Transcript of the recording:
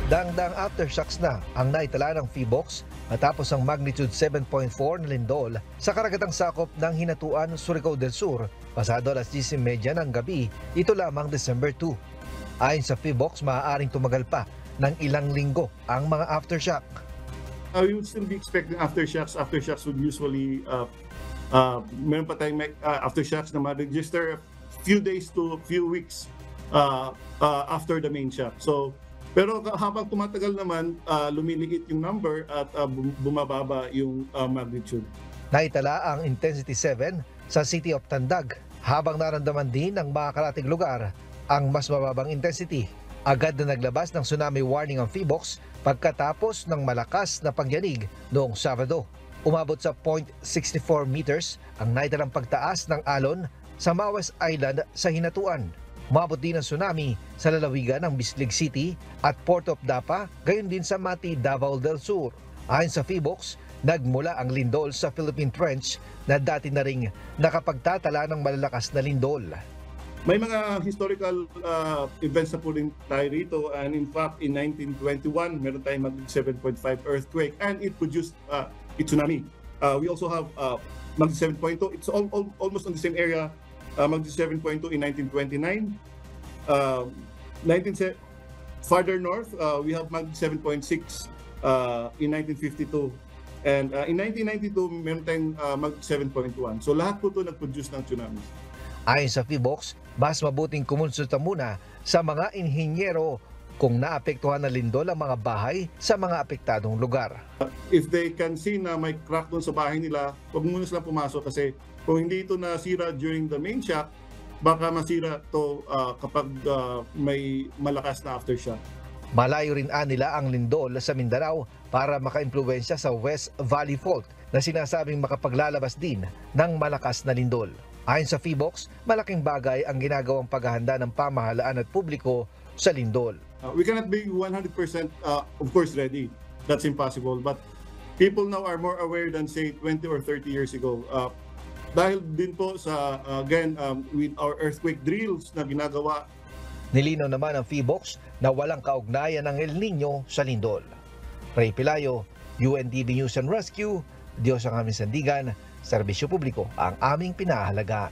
Dangdang aftershocks na ang naitala ng PHIVOLCS matapos ang magnitude 7.4 na lindol sa karagatang sakop ng Hinatuan, Surigao del Sur pasado alas 10:30 ng gabi, ito lamang December 2. Ayon sa PHIVOLCS, maaaring tumagal pa ng ilang linggo ang mga aftershock. We would still be expecting aftershocks. Aftershocks would usually, meron pa tayong aftershocks na ma-register few days to few weeks after the main shock. Pero habang tumatagal naman, lumiliit yung number at bumababa yung magnitude. Naitala ang intensity 7 sa City of Tandag habang naramdaman din ng mga karating lugar ang mas mababang intensity. Agad na naglabas ng tsunami warning ang PHIVOLCS pagkatapos ng malakas na pagyanig noong Sabado. Umabot sa 0.64 meters ang naitalang pagtaas ng alon sa Mawes Island sa Hinatuan. Umabot din ang tsunami sa lalawigan ng Bislig City at Port of Dapa, gayon din sa Mati, Davao del Sur. Ayon sa PHIVOLCS, nagmula ang lindol sa Philippine Trench na dati na ring nakapagtatala ng malalakas na lindol. May mga historical events na po rin tayo rito, and in fact in 1921 meron tayong magnitude 7.5 earthquake and it produced a tsunami. We also have magnitude 7.2, it's almost on the same area, magnitude 7.2 in 1929. Farther north, we have magnitude 7.6 in 1952. And in 1992, meron tayong magnitude 7.1. So lahat po ito nag-produce ng tsunamis. Ayon sa PHIVOLCS, mas mabuting kumonsulta muna sa mga inhinyero kung naapektuhan ng lindol ang mga bahay sa mga apektadong lugar. If they can see na may crack doon sa bahay nila, huwag muna silang pumasok kasi kung hindi ito nasira during the main shock, baka masira ito kapag may malakas na aftershock. Malayo rin nila ang lindol sa Mindanao para makaimpluwensya sa West Valley Fault na sinasabing makapaglalabas din ng malakas na lindol. Ayon sa PHIVOLCS, malaking bagay ang ginagawang paghahanda ng pamahalaan at publiko sa lindol. We cannot be 100% of course ready. That's impossible. But people now are more aware than say 20 or 30 years ago. Dahil din po sa, again, with our earthquake drills na ginagawa. Nilinaw naman ng PHIVOLCS na walang kaugnayan ng El Nino sa lindol. Ray Pelayo, UNTV News and Rescue, Diyos ang aming sandigan, serbisyo publiko ang aming pinahalagaan.